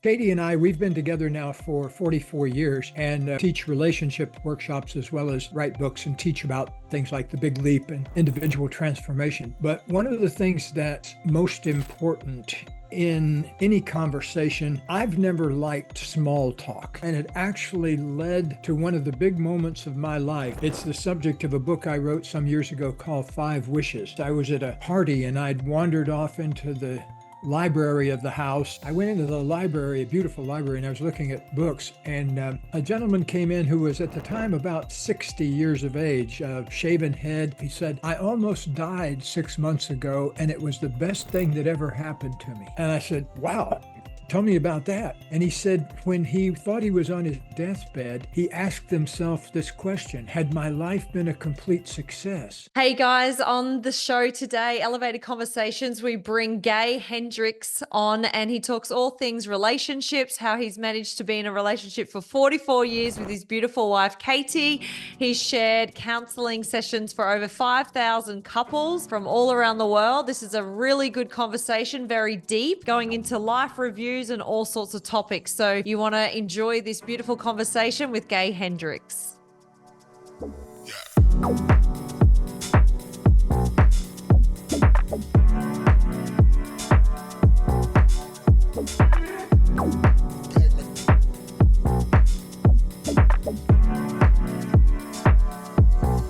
Katie and I, we've been together now for 44 years and teach relationship workshops as well as write books and teach about things like the big leap and individual transformation. But one of the things that's most important in any conversation, I've never liked small talk, and it actually led to one of the big moments of my life. It's the subject of a book I wrote some years ago called 5 Wishes. I was at a party and I'd wandered off into the library of the house. I went into the library, a beautiful library, and I was looking at books, and a gentleman came in who was at the time about 60 years of age, shaven head. He said, "I almost died 6 months ago, and it was the best thing that ever happened to me." And I said, "Wow, tell me about that." And he said when he thought he was on his deathbed, he asked himself this question: had my life been a complete success? Hey guys, on the show today, Elevated Conversations, we bring Gay Hendricks on, and he talks all things relationships, how he's managed to be in a relationship for 44 years with his beautiful wife, Katie. He's shared counseling sessions for over 5,000 couples from all around the world. This is a really good conversation, very deep, going into life reviews and all sorts of topics. So you want to enjoy this beautiful conversation with Gay Hendricks.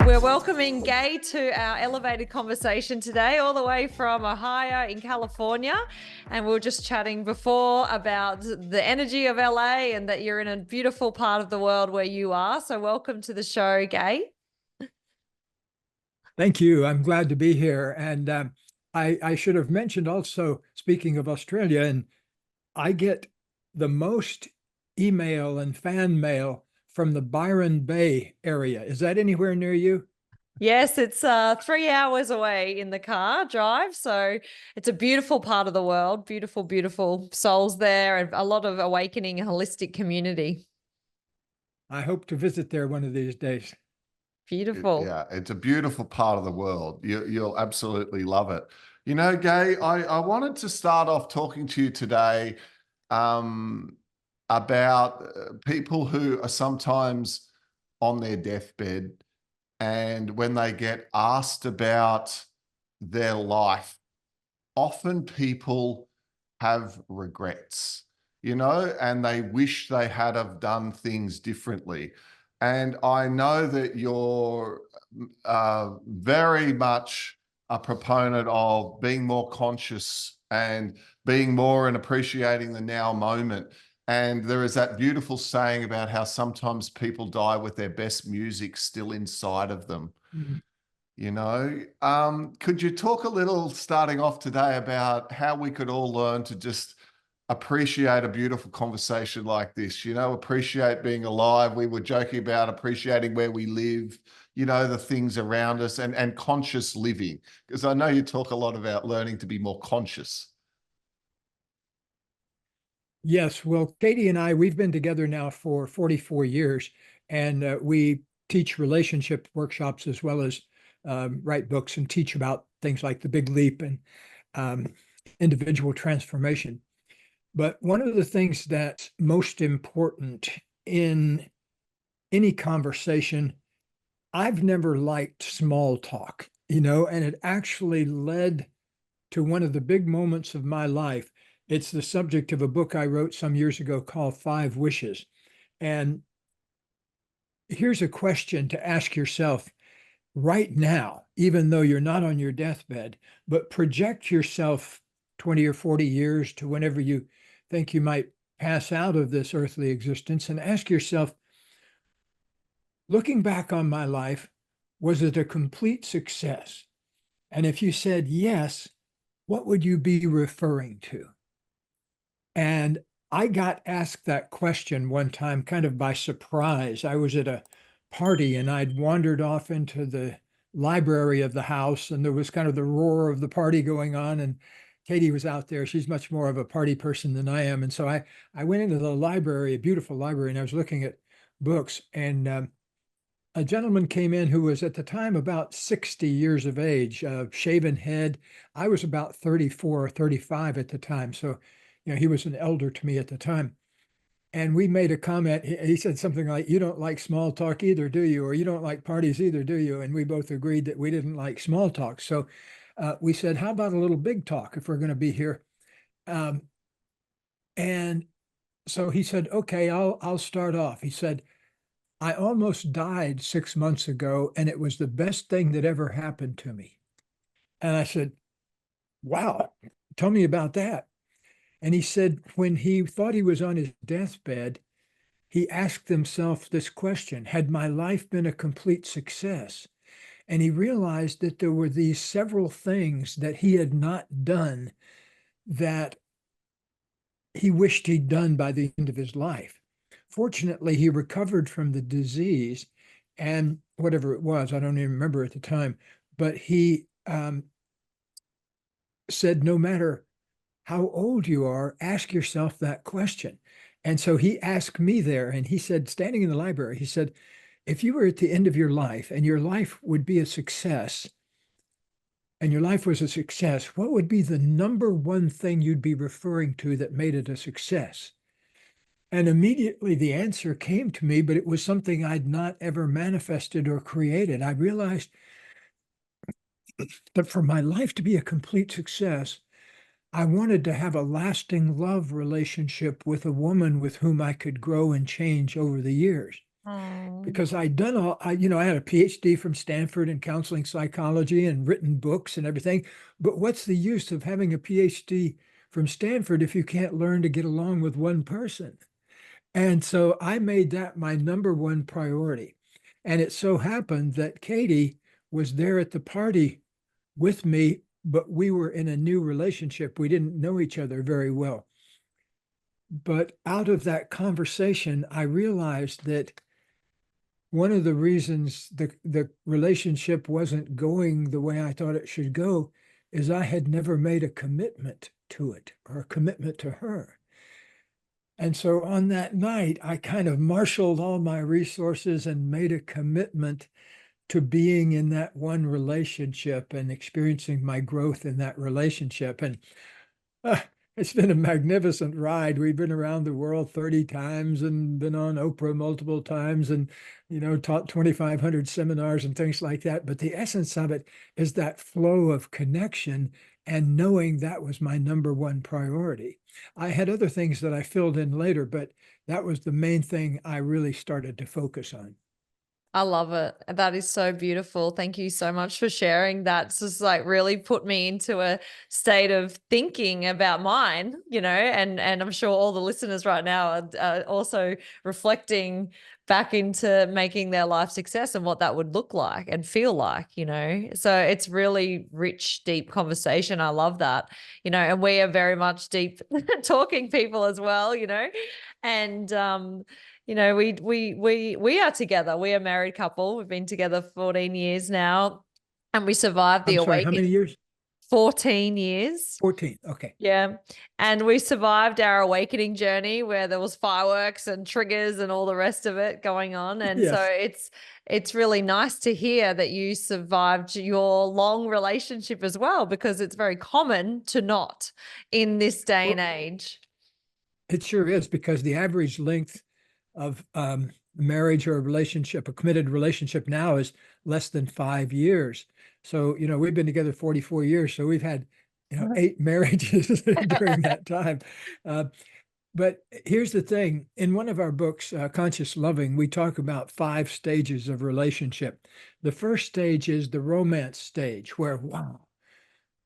We're welcoming Gay to our Elevated Conversation today, all the way from Ohio in California. And we were just chatting before about the energy of LA and that you're in a beautiful part of the world where you are. So welcome to the show, Gay. Thank you. I'm glad to be here. And I should have mentioned also, speaking of Australia, and I get the most email and fan mail from the Byron Bay area. Is that anywhere near you? Yes, it's 3 hours away in the car drive. So it's a beautiful part of the world, beautiful, beautiful souls there, and a lot of awakening and holistic community. I hope to visit there one of these days. Beautiful. Yeah, it's a beautiful part of the world. You'll absolutely love it. You know, Gay, I wanted to start off talking to you today about people who are sometimes on their deathbed, and when they get asked about their life, often people have regrets, and they wish they had have done things differently. And I know that you're very much a proponent of being more conscious and being more and appreciating the now moment. And there is that beautiful saying about how sometimes people die with their best music still inside of them. Could you talk a little, starting off today, about how we could all learn to just appreciate a beautiful conversation like this, appreciate being alive. We were joking about appreciating where we live, the things around us, and conscious living, because I know you talk a lot about learning to be more conscious. Yes, well, Katie and I, we've been together now for 44 years, and we teach relationship workshops as well as write books and teach about things like the big leap and individual transformation. But one of the things that's most important in any conversation, I've never liked small talk, and it actually led to one of the big moments of my life. It's the subject of a book I wrote some years ago called 5 Wishes. And here's a question to ask yourself right now, even though you're not on your deathbed, but project yourself 20 or 40 years to whenever you think you might pass out of this earthly existence, and ask yourself, looking back on my life, was it a complete success? And if you said yes, what would you be referring to? And I got asked that question one time kind of by surprise. I was at a party and I'd wandered off into the library of the house, and there was kind of the roar of the party going on, and Katie was out there. She's much more of a party person than I am. And so I went into the library, a beautiful library, and I was looking at books, and a gentleman came in who was at the time about 60 years of age, shaven head. I was about 34 or 35 at the time. So he was an elder to me at the time. And we made a comment. He said something like, "You don't like small talk either, do you? Or you don't like parties either, do you?" And we both agreed that we didn't like small talk. So we said, "How about a little big talk if we're going to be here?" And so he said, "Okay, I'll start off." He said, "I almost died 6 months ago, and it was the best thing that ever happened to me." And I said, "Wow, tell me about that." And he said, when he thought he was on his deathbed, he asked himself this question: had my life been a complete success? And he realized that there were these several things that he had not done that he wished he'd done by the end of his life. Fortunately, he recovered from the disease and whatever it was, I don't even remember at the time, but he said, no matter how old you are, ask yourself that question. And so he asked me there, and he said, standing in the library, he said, if you were at the end of your life and your life would be a success, and your life was a success, what would be the number one thing you'd be referring to that made it a success? And immediately the answer came to me, but it was something I'd not ever manifested or created. I realized that for my life to be a complete success, I wanted to have a lasting love relationship with a woman with whom I could grow and change over the years. Because I'd done I had a PhD from Stanford in counseling psychology and written books and everything. But what's the use of having a PhD from Stanford if you can't learn to get along with one person? And so I made that my number one priority. And it so happened that Katie was there at the party with me, but we were in a new relationship. We didn't know each other very well. But out of that conversation, I realized that one of the reasons the relationship wasn't going the way I thought it should go is I had never made a commitment to it or a commitment to her. And so on that night, I kind of marshaled all my resources and made a commitment to being in that one relationship and experiencing my growth in that relationship. And it's been a magnificent ride. We've been around the world 30 times and been on Oprah multiple times and, taught 2,500 seminars and things like that. But the essence of it is that flow of connection and knowing that was my number one priority. I had other things that I filled in later, but that was the main thing I really started to focus on. I love it. That is so beautiful. Thank you so much for sharing that. It's just like really put me into a state of thinking about mine, and I'm sure all the listeners right now are also reflecting back into making their life success and what that would look like and feel like, So it's really rich, deep conversation. I love that, and we are very much deep talking people as well, and we are together. We are a married couple. We've been together 14 years now, and we survived the I'm sorry, awakening. how many years? 14 years. 14. Okay. Yeah. And we survived our awakening journey where there was fireworks and triggers and all the rest of it going on. And Yes. so it's really nice to hear that you survived your long relationship as well, because it's very common to not in this day and age. It sure is, because the average length of marriage or a relationship, a committed relationship now, is less than 5 years. So, we've been together 44 years. So we've had, 8 marriages during that time. But here's the thing. In one of our books, Conscious Loving, we talk about 5 stages of relationship. The first stage is the romance stage where, wow,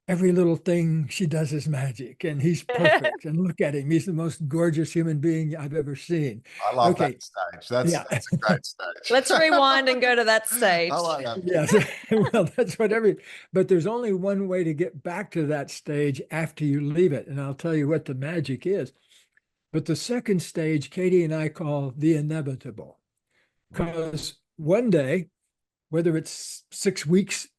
every little thing she does is magic and he's perfect. And look at him. He's the most gorgeous human being I've ever seen. I love that stage. That's a great stage. Let's rewind and go to that stage. I like that. Yes. Well, that's what but there's only one way to get back to that stage after you leave it. And I'll tell you what the magic is. But the second stage, Katie and I call the inevitable, because one day, whether it's 6 weeks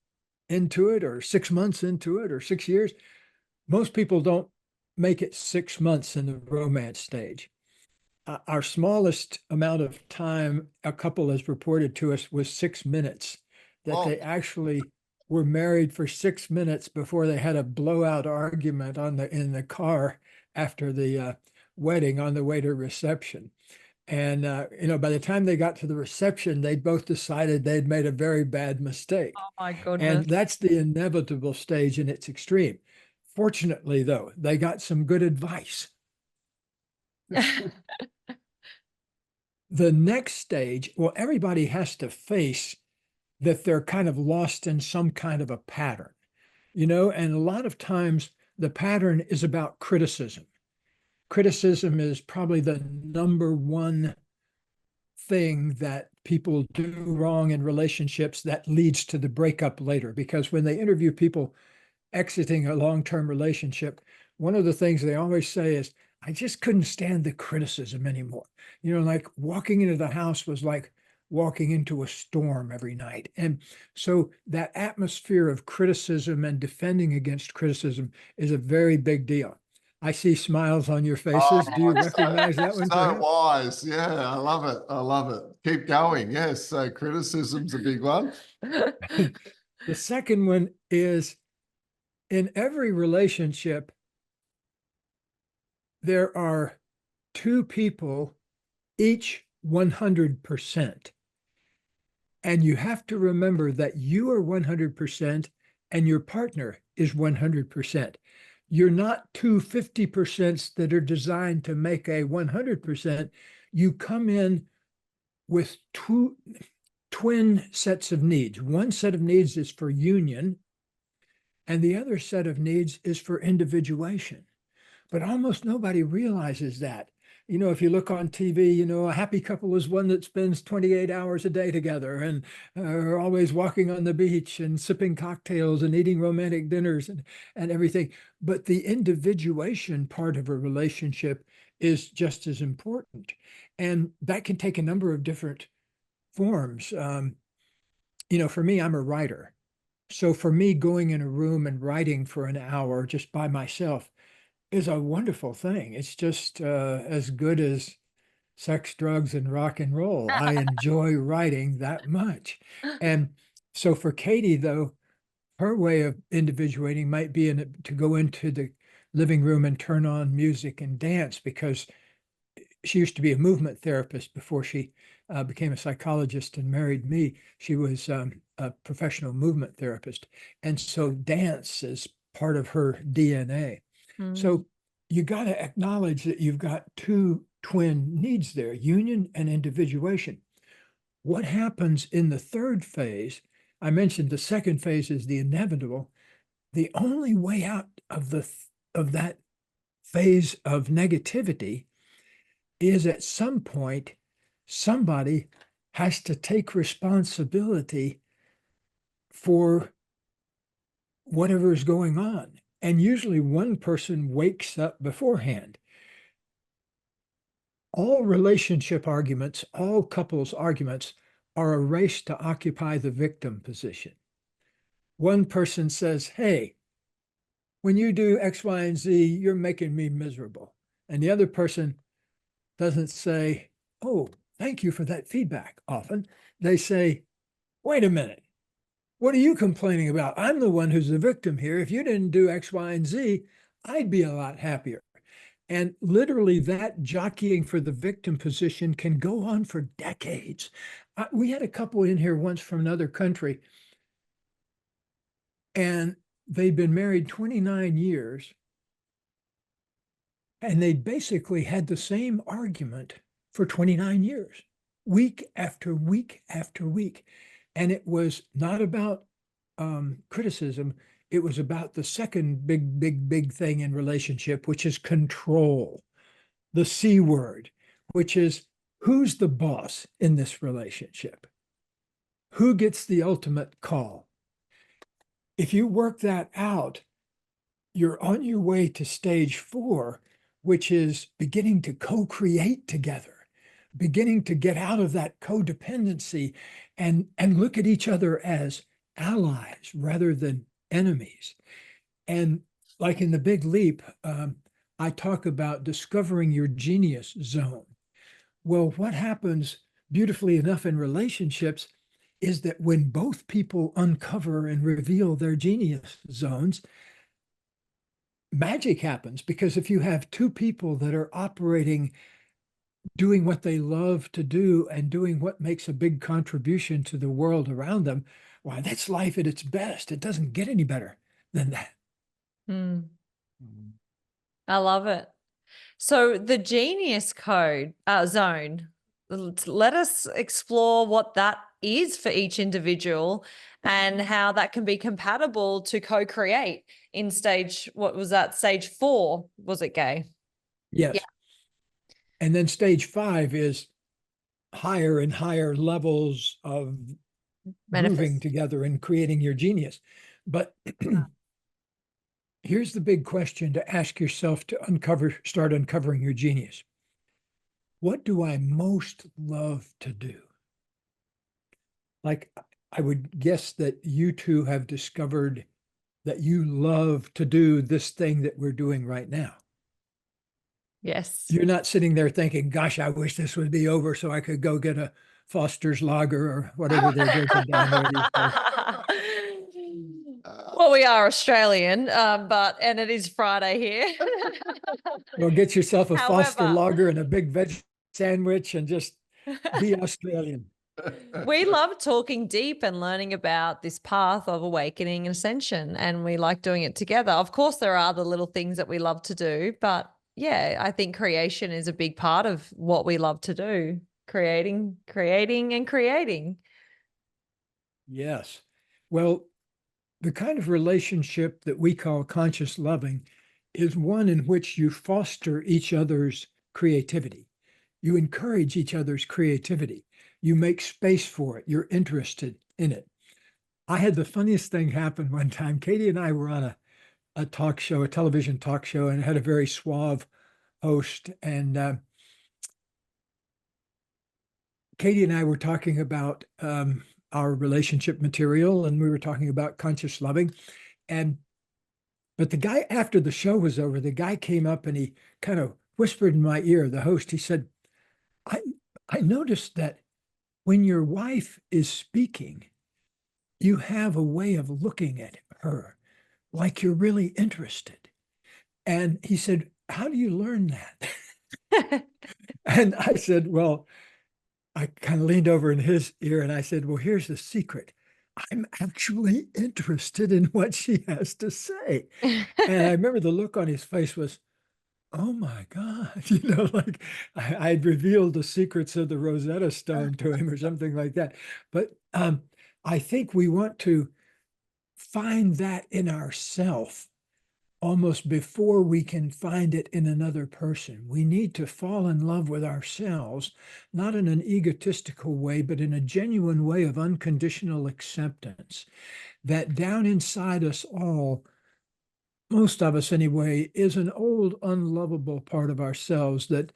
into it or 6 months into it or 6 years, most people don't make it 6 months in the romance stage. Our smallest amount of time a couple has reported to us was 6 minutes, that they actually were married for 6 minutes before they had a blowout argument in the car after the wedding on the way to reception. And, by the time they got to the reception, they both decided they'd made a very bad mistake. Oh my And goodness. that's the inevitable stage in its extreme. Fortunately, though, they got some good advice. The next stage, well, everybody has to face that they're kind of lost in some kind of a pattern, and a lot of times the pattern is about criticism. Criticism is probably the number one thing that people do wrong in relationships that leads to the breakup later. Because when they interview people exiting a long-term relationship, one of the things they always say is, I just couldn't stand the criticism anymore. Like walking into the house was like walking into a storm every night. And so that atmosphere of criticism and defending against criticism is a very big deal. I see smiles on your faces. Do you recognize that one? So wise. Yeah, I love it. I love it. Keep going. Yes. So criticism's a big one. The second one is, in every relationship, there are two people, each 100%. And you have to remember that you are 100% and your partner is 100%. You're not two 50% that are designed to make a 100%. You come in with two twin sets of needs. One set of needs is for union, and the other set of needs is for individuation. But almost nobody realizes that. If you look on TV, a happy couple is one that spends 28 hours a day together and are always walking on the beach and sipping cocktails and eating romantic dinners and everything. But the individuation part of a relationship is just as important. And that can take a number of different forms. For me, I'm a writer. So for me, going in a room and writing for an hour just by myself is a wonderful thing. It's just as good as sex, drugs, and rock and roll. I enjoy writing that much. And so for Katie, though, her way of individuating might be to go into the living room and turn on music and dance, because she used to be a movement therapist before she became a psychologist and married me. She was a professional movement therapist. And so dance is part of her DNA. So you got to acknowledge that you've got two twin needs there, union and individuation. What happens in the third phase? I mentioned the second phase is the inevitable. The only way out of that phase of negativity is, at some point, somebody has to take responsibility for whatever is going on. And usually one person wakes up beforehand. All relationship arguments, all couples arguments, are a race to occupy the victim position. One person says, hey, when you do X, Y, and Z, you're making me miserable. And the other person doesn't say, oh, thank you for that feedback. Often they say, wait a minute. What are you complaining about? I'm the one who's the victim here. If you didn't do X, Y, and Z, I'd be a lot happier. And literally that jockeying for the victim position can go on for decades. We had a couple in here once from another country, and they'd been married 29 years, and they basically had the same argument for 29 years, week after week after week. And it was not about criticism. It was about the second big thing in relationship, which is control, the C word, which is, who's the boss in this relationship? Who gets the ultimate call? If you work that out, you're on your way to stage 4, which is beginning to co-create together, beginning to get out of that codependency and look at each other as allies rather than enemies. And like in the Big Leap, I talk about discovering your genius zone. Well, what happens beautifully enough in relationships is that when both people uncover and reveal their genius zones, magic happens, because if you have two people that are operating, doing what they love to do and doing what makes a big contribution to the world around them, why, that's life at its best. It doesn't get any better than that. Mm, Mm. I love it. So the genius code zone, let us explore what that is for each individual and how that can be compatible to co-create in stage, what was that, stage 4, was it, Gay? Yes. Yeah. And then stage 5 is higher and higher levels of grooving together and creating your genius. But here's the big question to ask yourself to start uncovering your genius. What do I most love to do? Like, I would guess that you two have discovered that you love to do this thing that we're doing right now. Yes. You're not sitting there thinking, gosh, I wish this would be over so I could go get a Foster's Lager or whatever they're drinking down there these days. Well, we are Australian, and it is Friday here. Well, get yourself a Foster However, Lager and a big veg sandwich and just be Australian. we love talking deep and learning about this path of awakening and ascension, and we like doing it together. Of course, there are other little things that we love to do, but yeah, I think creation is a big part of what we love to do. Creating, and creating. Yes. Well, the kind of relationship that we call conscious loving is one in which you foster each other's creativity. You encourage each other's creativity. You make space for it. You're interested in it. I had the funniest thing happen one time. Katie and I were on a talk show, a television talk show, and had a very suave host. And Katie and I were talking about our relationship material, and we were talking about conscious loving. But the guy, after the show was over, the guy came up and he kind of whispered in my ear, the host, he said, I noticed that when your wife is speaking, you have a way of looking at her like you're really interested. And he said, how do you learn that? And I said, well, I kind of leaned over in his ear and I said, well, here's the secret. I'm actually interested in what she has to say. And I remember the look on his face was, oh my God, like I'd revealed the secrets of the Rosetta Stone to him or something like that. But I think we want to find that in ourselves almost before we can find it in another person. We need to fall in love with ourselves, not in an egotistical way, but in a genuine way of unconditional acceptance, that down inside us all, most of us anyway, is an old unlovable part of ourselves that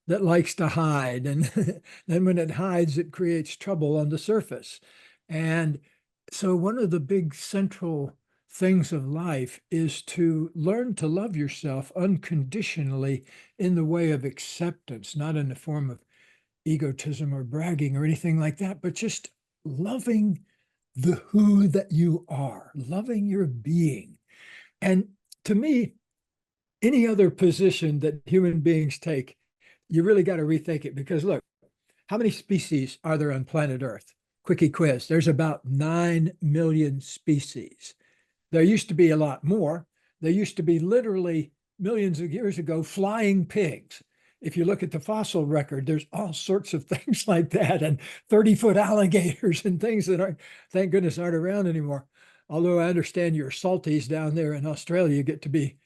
likes to hide. And then when it hides, it creates trouble on the surface. And so one of the big central things of life is to learn to love yourself unconditionally in the way of acceptance, not in the form of egotism or bragging or anything like that, but just loving the who that you are, loving your being. And to me, any other position that human beings take, you really got to rethink it, because look, how many species are there on planet Earth? Quickie quiz. There's about 9 million species. There used to be a lot more. There used to be literally millions of years ago flying pigs. If you look at the fossil record, there's all sorts of things like that, and 30-foot alligators and things that aren't, thank goodness, aren't around anymore. Although I understand your salties down there in Australia get to be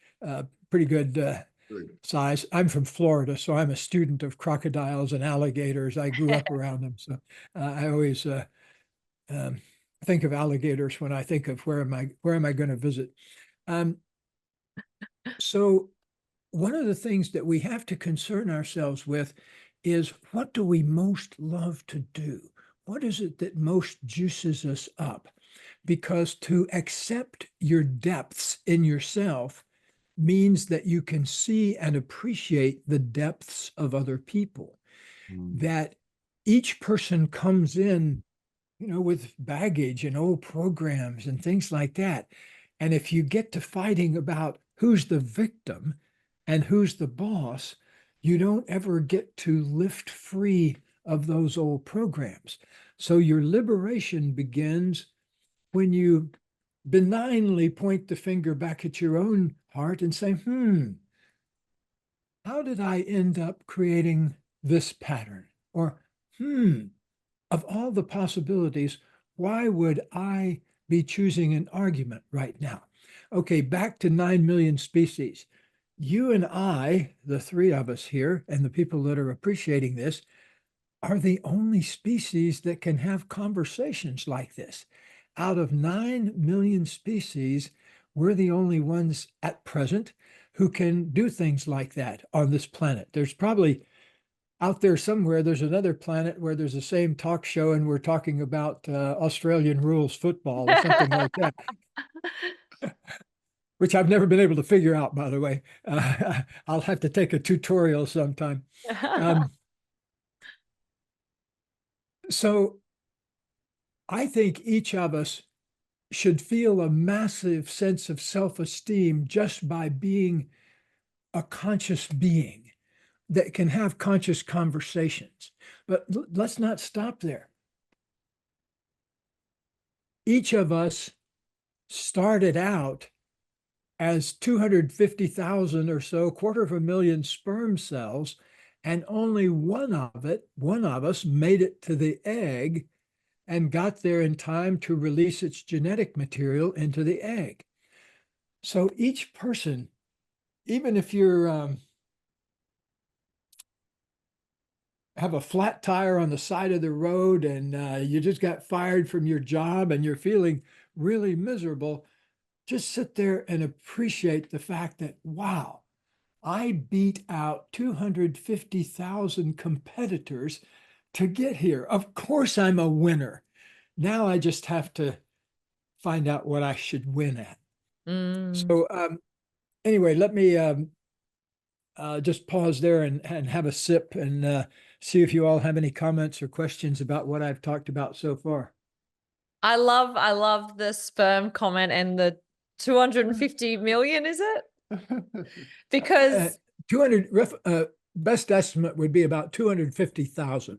pretty good size. I'm from Florida, so I'm a student of crocodiles and alligators. I grew up around them, so I always think of alligators when I think of where am I going to visit. So one of the things that we have to concern ourselves with is, what do we most love to do? What is it that most juices us up? Because to accept your depths in yourself means that you can see and appreciate the depths of other people. That each person comes in, with baggage and old programs and things like that. And if you get to fighting about who's the victim and who's the boss, you don't ever get to lift free of those old programs. So your liberation begins when you benignly point the finger back at your own heart and say, how did I end up creating this pattern? Or, of all the possibilities, why would I be choosing an argument right now? Okay, back to 9 million species. You and I, the three of us here, and the people that are appreciating this, are the only species that can have conversations like this. Out of 9 million species, we're the only ones at present who can do things like that on this planet. There's probably out there somewhere, there's another planet where there's the same talk show and we're talking about Australian rules football or something like that, which I've never been able to figure out, by the way. I'll have to take a tutorial sometime. So I think each of us should feel a massive sense of self-esteem just by being a conscious being that can have conscious conversations. But let's not stop there. Each of us started out as 250,000 or so, 250,000 sperm cells, and only one of us made it to the egg and got there in time to release its genetic material into the egg. So each person, even if you're have a flat tire on the side of the road and you just got fired from your job and you're feeling really miserable, just sit there and appreciate the fact that, wow, I beat out 250,000 competitors to get here. Of course I'm a winner. Now I just have to find out what I should win at. So anyway, let me just pause there and have a sip and see if you all have any comments or questions about what I've talked about so far. I love the sperm comment and the 250 million, is it? Because 200 best estimate would be about 250,000.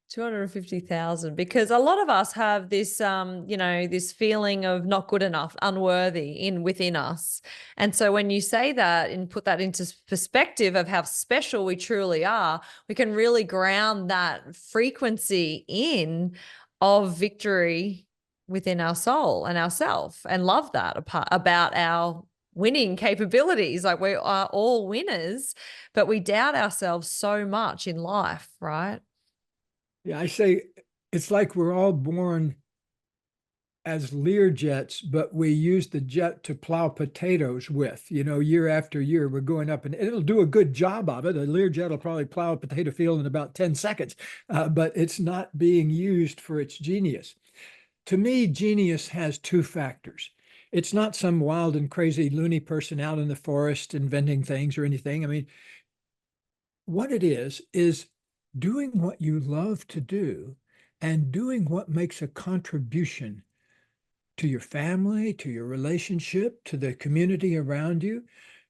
250,000, because a lot of us have this, this feeling of not good enough, unworthy within us. And so when you say that and put that into perspective of how special we truly are, we can really ground that frequency in of victory within our soul and ourself, and love that about our winning capabilities. Like, we are all winners, but we doubt ourselves so much in life, right? Yeah, I say it's like we're all born as Learjets, but we use the jet to plow potatoes with, year after year. We're going up and it'll do a good job of it. A Learjet will probably plow a potato field in about 10 seconds, but it's not being used for its genius. To me, genius has two factors. It's not some wild and crazy loony person out in the forest inventing things or anything. I mean, what it is doing what you love to do and doing what makes a contribution to your family, to your relationship, to the community around you.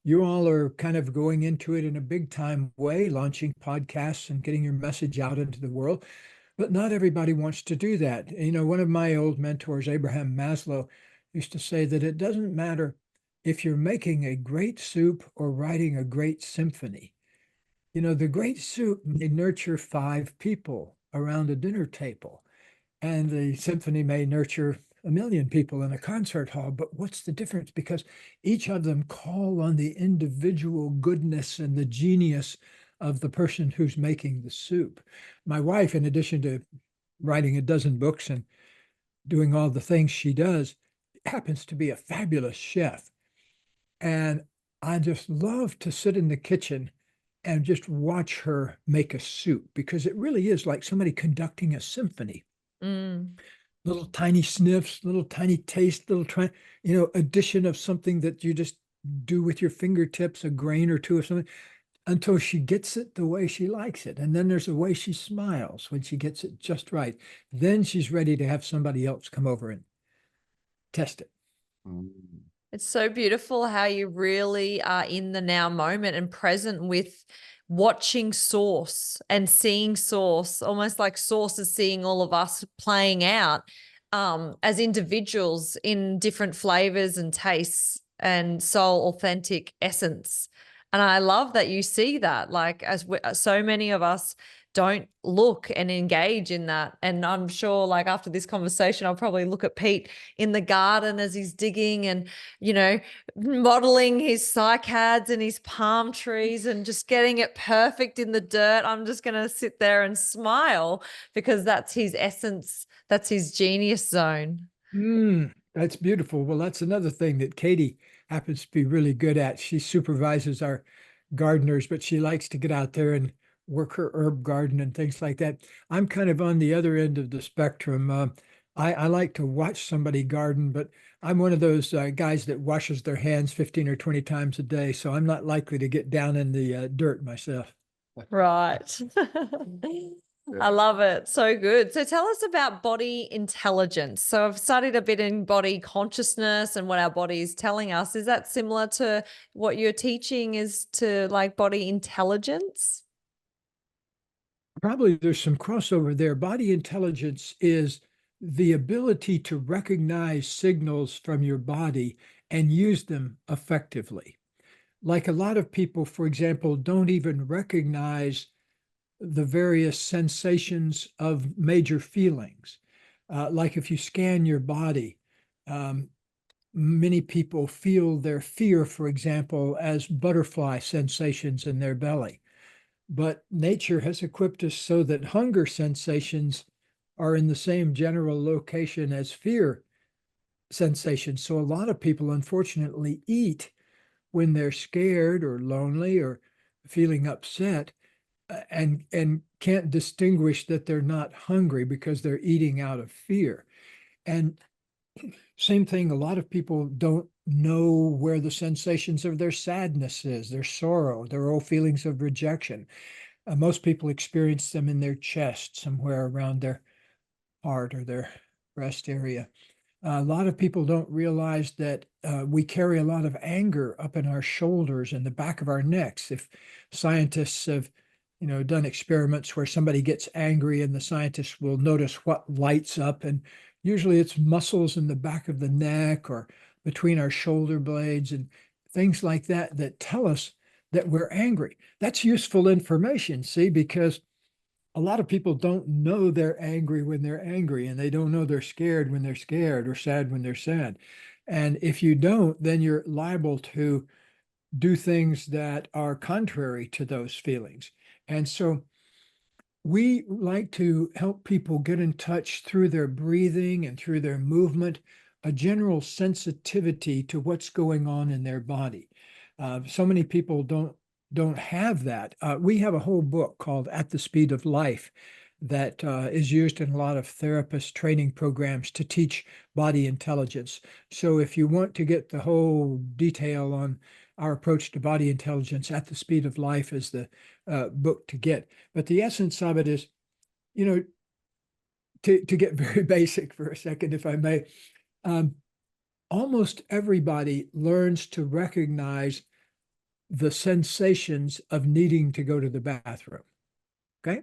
You all are kind of going into it in a big time way, launching podcasts and getting your message out into the world. But not everybody wants to do that. One of my old mentors, Abraham Maslow, used to say that it doesn't matter if you're making a great soup or writing a great symphony. The great soup may nurture 5 people around a dinner table, and the symphony may nurture 1 million people in a concert hall. But what's the difference? Because each of them call on the individual goodness and the genius of the person who's making the soup. My wife, in addition to writing a dozen books and doing all the things she does, happens to be a fabulous chef. And I just love to sit in the kitchen and just watch her make a soup, because it really is like somebody conducting a symphony. Little tiny sniffs, little tiny taste, addition of something that you just do with your fingertips, a grain or two of something, until she gets it the way she likes it. And then there's a way she smiles when she gets it just right. Then she's ready to have somebody else come over and test it. It's so beautiful how you really are in the now moment and present with watching Source and seeing Source, almost like Source is seeing all of us playing out as individuals in different flavors and tastes and soul authentic essence. And I love that you see that, like, as so many of us don't look and engage in that. And I'm sure, like, after this conversation, I'll probably look at Pete in the garden as he's digging and, you know, modeling his cycads and his palm trees and just getting it perfect in the dirt. I'm just going to sit there and smile because that's his essence. That's his genius zone. That's beautiful. Well, that's another thing that Katie happens to be really good at. She supervises our gardeners, but she likes to get out there and work her herb garden and things like that. I'm kind of on the other end of the spectrum. I like to watch somebody garden, but I'm one of those guys that washes their hands 15 or 20 times a day. So I'm not likely to get down in the dirt myself. Right. I love it. So good. So tell us about body intelligence. So I've studied a bit in body consciousness and what our body is telling us. Is that similar to what you're teaching is to like body intelligence? Probably there's some crossover there. Body intelligence is the ability to recognize signals from your body and use them effectively. Like a lot of people, for example, don't even recognize the various sensations of major feelings. Like if you scan your body, many people feel their fear, for example, as butterfly sensations in their belly. But nature has equipped us so that hunger sensations are in the same general location as fear sensations. So a lot of people, unfortunately, eat when they're scared or lonely or feeling upset and can't distinguish that they're not hungry because they're eating out of fear. And same thing, a lot of people don't know where the sensations of their sadness is, their sorrow, their old feelings of rejection. Most people experience them in their chest, somewhere around their heart or their breast area. A lot of people don't realize that we carry a lot of anger up in our shoulders and the back of our necks. If scientists have, done experiments where somebody gets angry and the scientists will notice what lights up, and usually it's muscles in the back of the neck or between our shoulder blades and things like that that tell us that we're angry. That's useful information, see, because a lot of people don't know they're angry when they're angry, and they don't know they're scared when they're scared or sad when they're sad. And if you don't, then you're liable to do things that are contrary to those feelings. And so we like to help people get in touch through their breathing and through their movement, a general sensitivity to what's going on in their body. So many people don't have that. We have a whole book called At the Speed of Life that is used in a lot of therapist training programs to teach body intelligence. So if you want to get the whole detail on our approach to body intelligence, At the Speed of Life is the book to get. But the essence of it is, to get very basic for a second, if I may, almost everybody learns to recognize the sensations of needing to go to the bathroom. Okay.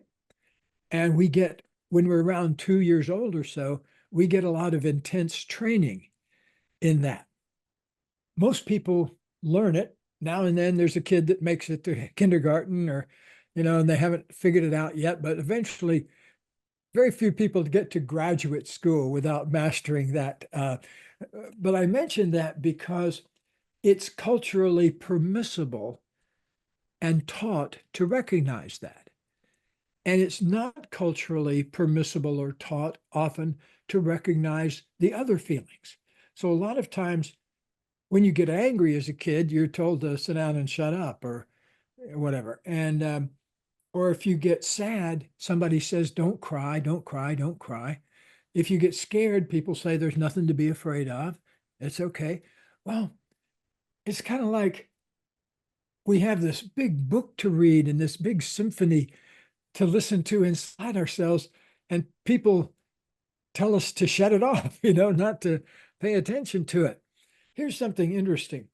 And when we're around 2 years old or so, we get a lot of intense training in that. Most people learn it. Now and then there's a kid that makes it to kindergarten or, and they haven't figured it out yet, but eventually very few people get to graduate school without mastering that. But I mention that because it's culturally permissible and taught to recognize that. And it's not culturally permissible or taught often to recognize the other feelings. So a lot of times when you get angry as a kid, you're told to sit down and shut up or whatever. And, or if you get sad, somebody says, don't cry, don't cry, don't cry. If you get scared, people say there's nothing to be afraid of. It's okay. Well, it's kind of like we have this big book to read and this big symphony to listen to inside ourselves, and people tell us to shut it off, not to pay attention to it. Here's something interesting.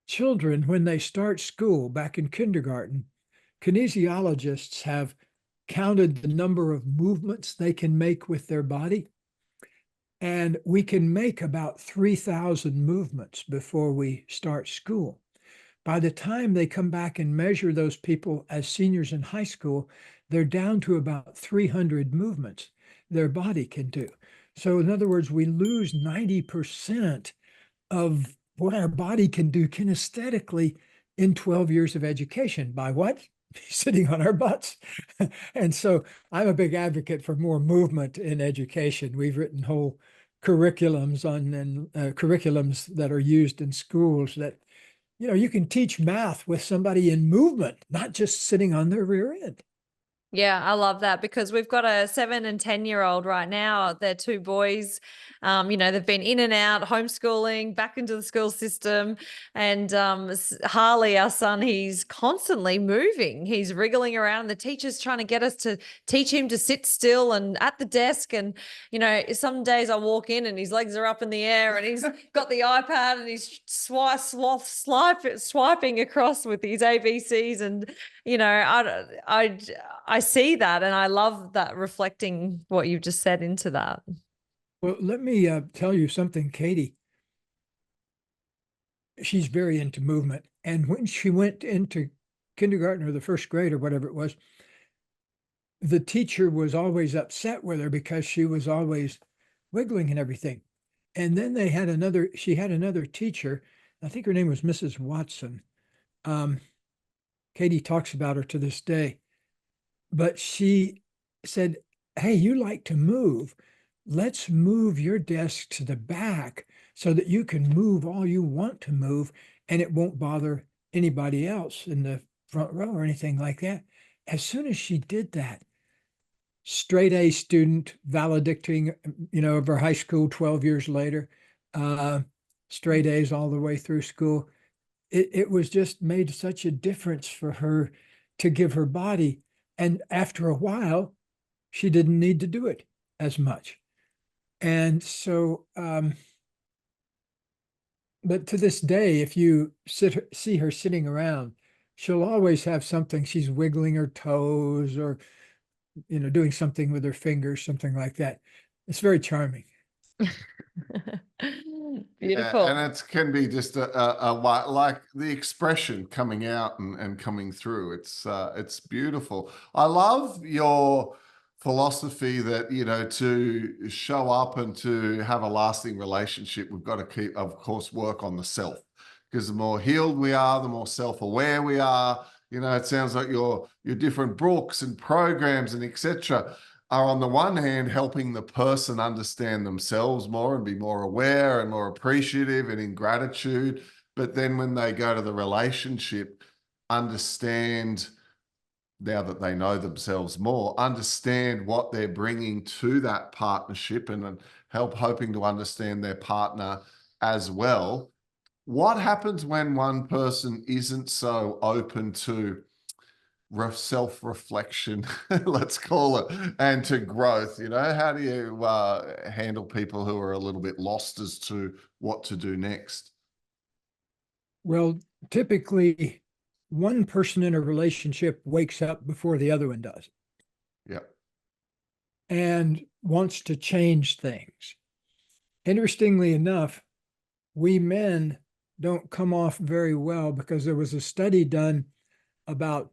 Children, when they start school back in kindergarten, kinesiologists have counted the number of movements they can make with their body. And we can make about 3,000 movements before we start school. By the time they come back and measure those people as seniors in high school, they're down to about 300 movements their body can do. So in other words, we lose 90% of what our body can do kinesthetically in 12 years of education. By what? Sitting on our butts. And so I'm a big advocate for more movement in education. We've written whole curriculums curriculums that are used in schools that, you can teach math with somebody in movement, not just sitting on their rear end. Yeah, I love that because we've got a 7 and 10-year-old right now. They're two boys. They've been in and out, homeschooling, back into the school system. And Harley, our son, he's constantly moving. He's wriggling around. The teacher's trying to get us to teach him to sit still and at the desk. And, some days I walk in and his legs are up in the air and he's got the iPad and he's swiping across with his ABCs. And, I see that, and I love that, reflecting what you've just said into that. Well, let me tell you something, Katie. She's very into movement. And when she went into kindergarten or the first grade or whatever it was, the teacher was always upset with her because she was always wiggling and everything. And then she had another teacher, I think her name was Mrs. Watson. Katie talks about her to this day. But she said, hey, you like to move. Let's move your desk to the back so that you can move all you want to move and it won't bother anybody else in the front row or anything like that. As soon as she did that, straight A student, valedictorian, of her high school 12 years later, straight A's all the way through school. It was just made such a difference for her to give her body. And after a while, she didn't need to do it as much. And so, but to this day, if you see her sitting around, she'll always have something. She's wiggling her toes or, doing something with her fingers, something like that. It's very charming. Beautiful. And it can be just like the expression coming out and coming through. It's beautiful. I love your philosophy that, to show up and to have a lasting relationship, we've got to keep, of course, work on the self, because the more healed we are, the more self-aware we are. It sounds like your different books and programs and etc. are on the one hand helping the person understand themselves more and be more aware and more appreciative and in gratitude. But then when they go to the relationship, understand, now that they know themselves more, understand what they're bringing to that partnership and hoping to understand their partner as well. What happens when one person isn't so open to self-reflection, let's call it, and to growth? How do you handle people who are a little bit lost as to what to do next? Well, typically one person in a relationship wakes up before the other one does. Yeah. And wants to change things. Interestingly enough, we men don't come off very well because there was a study done about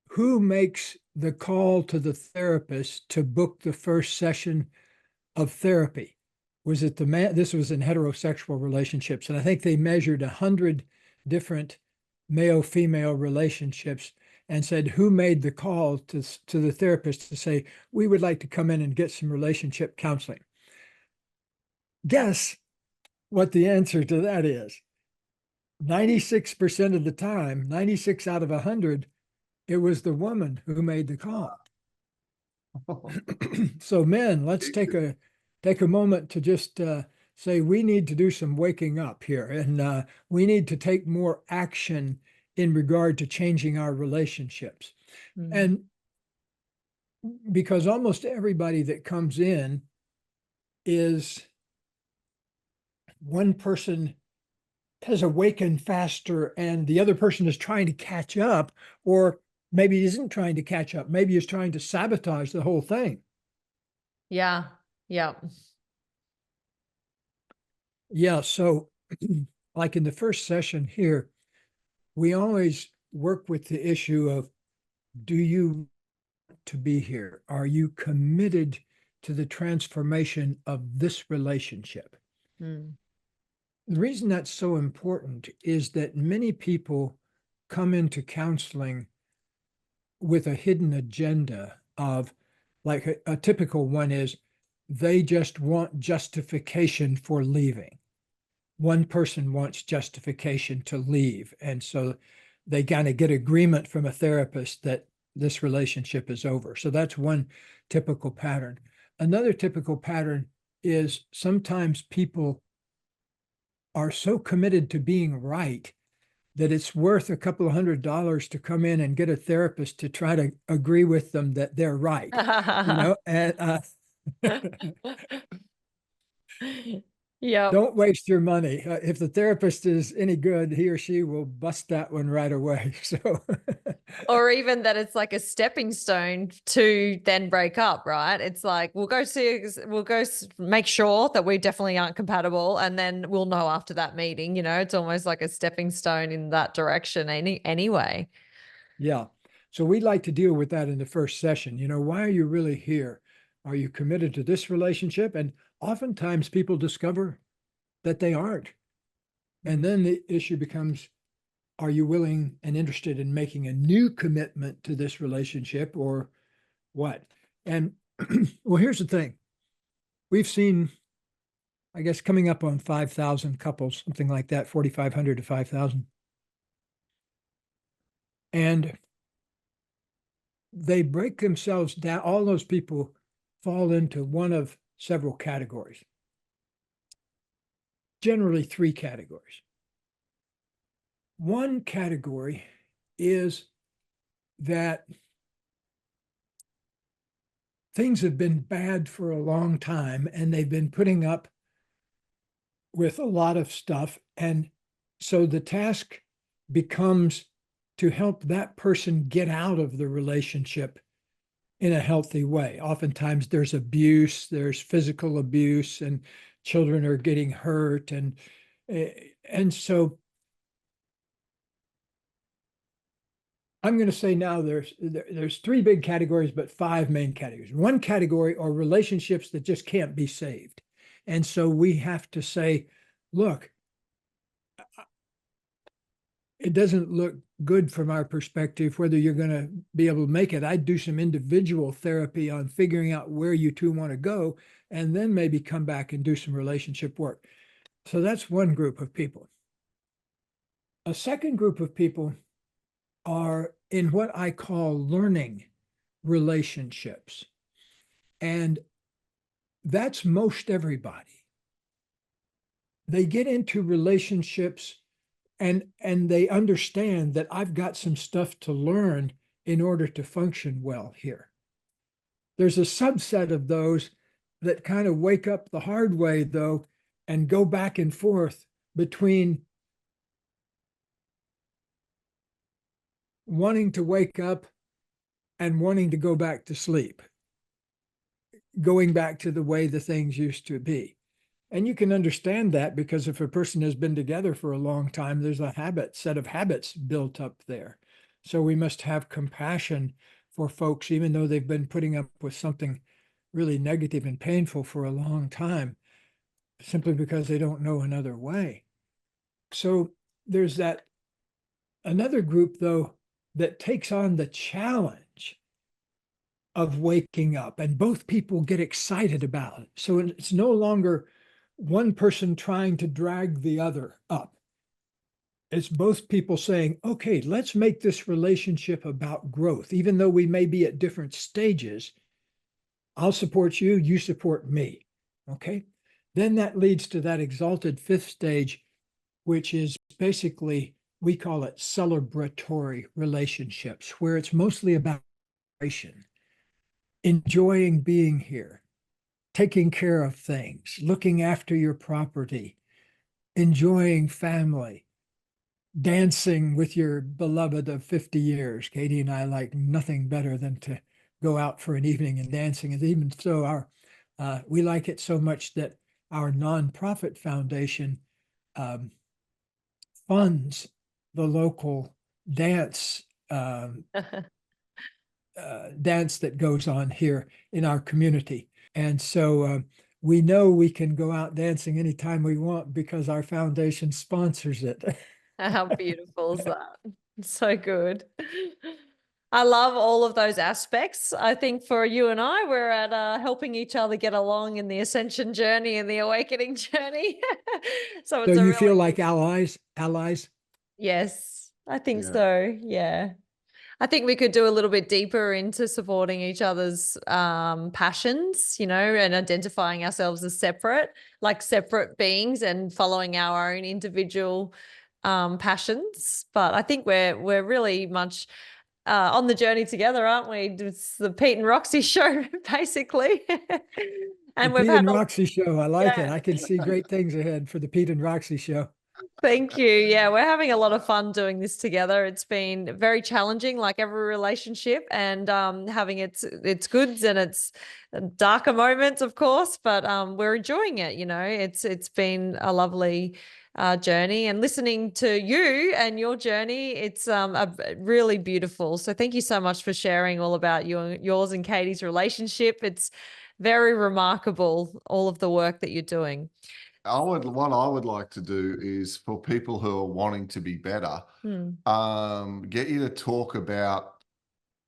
who makes the call to the therapist to book the first session of therapy. Was it the man? This was in heterosexual relationships. And I think they measured 100 different male-female relationships and said, who made the call to the therapist to say, we would like to come in and get some relationship counseling? Guess what the answer to that is. 96% of the time, 96 out of 100, it was the woman who made the call. So men, let's take a moment to just say we need to do some waking up here, and we need to take more action in regard to changing our relationships. And because almost everybody that comes in is one person has awakened faster and the other person is trying to catch up, or maybe isn't trying to catch up, maybe is trying to sabotage the whole thing. Yeah. Yeah. Yeah. So like in the first session here, we always work with the issue of, do you want to be here? Are you committed to the transformation of this relationship? Mm. The reason that's so important is that many people come into counseling with a hidden agenda of, like a typical one is, they just want justification for leaving. One person wants justification to leave. And so they kind of get agreement from a therapist that this relationship is over. So that's one typical pattern. Another typical pattern is sometimes people are so committed to being right that it's worth a couple of $100 to come in and get a therapist to try to agree with them that they're right, and Yeah. don't waste your money. If the therapist is any good, he or she will bust that one right away. So, Or even that it's like a stepping stone to then break up, right? It's like, we'll make sure that we definitely aren't compatible. And then we'll know after that meeting, it's almost like a stepping stone in that direction anyway. yeah. So we like to deal with that in the first session. Why are you really here? Are you committed to this relationship? And oftentimes people discover that they aren't. And then the issue becomes, are you willing and interested in making a new commitment to this relationship, or what? And well, here's the thing. We've seen, I guess, coming up on 5,000 couples, something like that, 4,500 to 5,000. And they break themselves down. All those people fall into one of several categories, generally 3 categories. One category is that things have been bad for a long time and they've been putting up with a lot of stuff. And so the task becomes to help that person get out of the relationship in a healthy way. Oftentimes there's abuse, there's physical abuse, and children are getting hurt. And so I'm going to say now there's 3 big categories, but 5 main categories. One category are relationships that just can't be saved. And so we have to say, look, it doesn't look good from our perspective whether you're going to be able to make it. I'd do some individual therapy on figuring out where you two want to go, and then maybe come back and do some relationship work. So that's one group of people. A second group of people are in what I call learning relationships. And that's most everybody. They get into relationships and they understand that I've got some stuff to learn in order to function well here. There's a subset of those that kind of wake up the hard way, though, and go back and forth between wanting to wake up and wanting to go back to sleep, going back to the way the things used to be. And you can understand that because if a person has been together for a long time, there's a set of habits built up there. So we must have compassion for folks, even though they've been putting up with something really negative and painful for a long time, simply because they don't know another way. So there's another group, though, that takes on the challenge of waking up, and both people get excited about it. So it's no longer one person trying to drag the other up. It's both people saying, okay, let's make this relationship about growth. Even though we may be at different stages, I'll support you, you support me. Okay. Then that leads to that exalted 5th stage, which is basically, we call it celebratory relationships, where it's mostly about enjoying being here, taking care of things, looking after your property, enjoying family, dancing with your beloved of 50 years. Katie and I like nothing better than to go out for an evening and dancing. And even so, we like it so much that our nonprofit foundation um, funds the local dance dance that goes on here in our community. And so we know we can go out dancing anytime we want because our foundation sponsors it. How beautiful is that? So good. I love all of those aspects. I think for you and I, we're at helping each other get along in the ascension journey and the awakening journey. So So it's a you really feel like allies? yes, I think Yeah. so. Yeah. I think we could do a little bit deeper into supporting each other's passions, you know, and identifying ourselves as separate, like separate beings and following our own individual passions. But I think we're really much on the journey together, aren't we? It's the Pete and Roxy show, basically. The And we've Pete had and Roxy show. I like it. yeah. I can see great things ahead for the Pete and Roxy show. Thank you. Yeah, we're having a lot of fun doing this together. It's been very challenging, like every relationship, and having its goods and its darker moments, of course. But we're enjoying it. You know, it's been a lovely journey, and listening to you and your journey, it's really beautiful. So thank you so much for sharing all about yours and Katie's relationship. It's very remarkable, all of the work that you're doing. What I would like to do is for people who are wanting to be better, Hmm. get you to talk about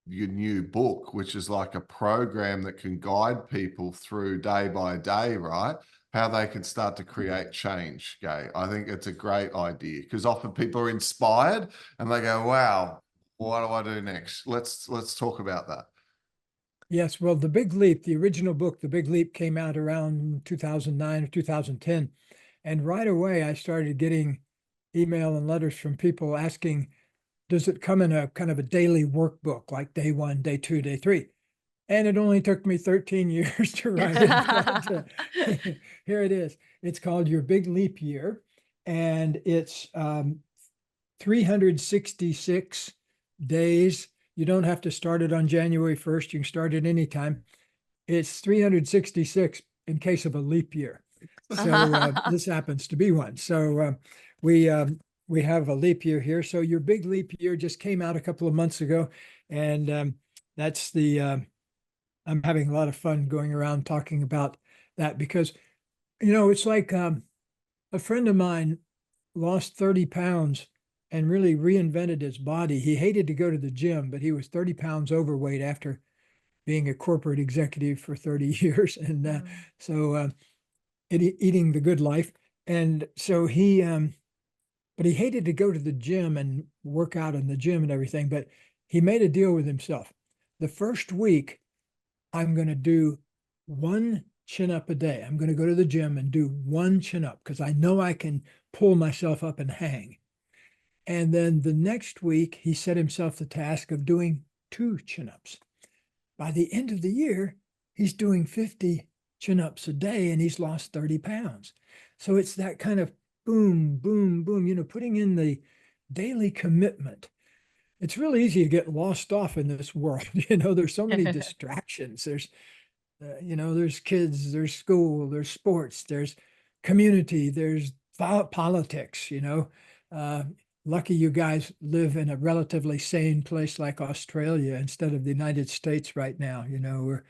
your new book, which is like a program that can guide people through day by day, right? How they can start to create change, Gay. I think it's a great idea because often people are inspired and they go, wow, what do I do next? Let's talk about that. Yes, well, The Big Leap, the original book, The Big Leap, came out around 2009 or 2010. And right away, I started getting email and letters from people asking, does it come in a kind of a daily workbook, like day 1, day 2, day 3? And it only took me 13 years to write it. But, here it is. It's called Your Big Leap Year. And it's 366 days. You don't have to start it on January 1st. You can start it anytime. It's 366 in case of a leap year. So this happens to be one. So we have a leap year here. So Your Big Leap Year just came out a couple of months ago. And that's I'm having a lot of fun going around talking about that because, you know, it's like a friend of mine lost 30 pounds and really reinvented his body. He hated to go to the gym, but he was 30 pounds overweight after being a corporate executive for 30 years. And so eating the good life. And so but he hated to go to the gym and work out in the gym and everything, but he made a deal with himself. The first week, I'm going to do 1 chin up a day. I'm going to go to the gym and do 1 chin up because I know I can pull myself up and hang. And then the next week, he set himself the task of doing 2 chin ups. By the end of the year, he's doing 50 chin ups a day and he's lost 30 pounds. So it's that kind of boom, boom, boom, you know, putting in the daily commitment. It's really easy to get lost off in this world. You know, there's so many distractions. There's, you know, there's kids, there's school, there's sports, there's community, there's politics, you know. Lucky you guys live in a relatively sane place like Australia instead of the United States right now. You know, we're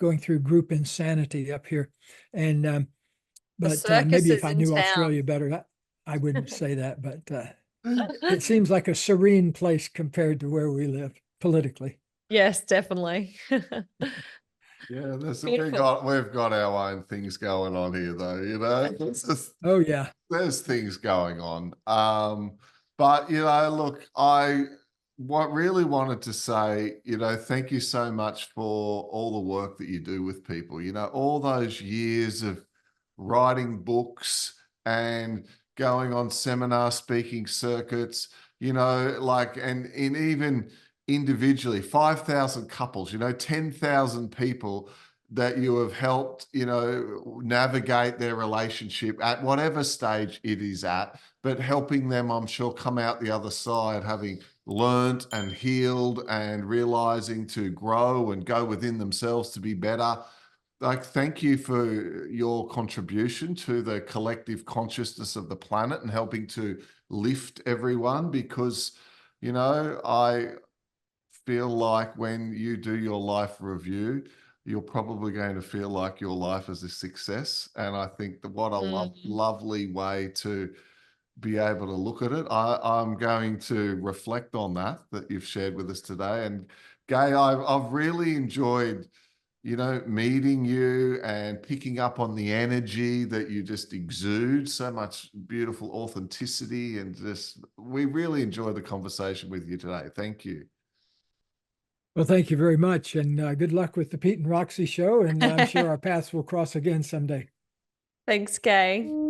going through group insanity up here. And, The but circus maybe if is I in knew town. Australia better, I wouldn't say that, but it seems like a serene place compared to where we live politically. Yes, definitely. Yeah, Beautiful. we've got our own things going on here, though. You know, Oh, yeah. there's things going on. But you know, look, what really wanted to say, you know, thank you so much for all the work that you do with people. You know, all those years of writing books and going on seminar speaking circuits, you know, like, and even individually, 5,000 couples, you know, 10,000 people that you have helped, you know, navigate their relationship at whatever stage it is at, but helping them, I'm sure, come out the other side having learnt and healed and realizing to grow and go within themselves to be better. Like, thank you for your contribution to the collective consciousness of the planet and helping to lift everyone, because, you know, I feel like when you do your life review, you're probably going to feel like your life is a success. And I think that what a lovely way to be able to look at it. I'm going to reflect on that you've shared with us today. And Gay, I've really enjoyed, you know, meeting you and picking up on the energy that you just exude, so much beautiful authenticity, and just, we really enjoyed the conversation with you today. Thank you. Well, thank you very much, and good luck with the Pete and Roxy show, and I'm sure our paths will cross again someday. Thanks, Gay.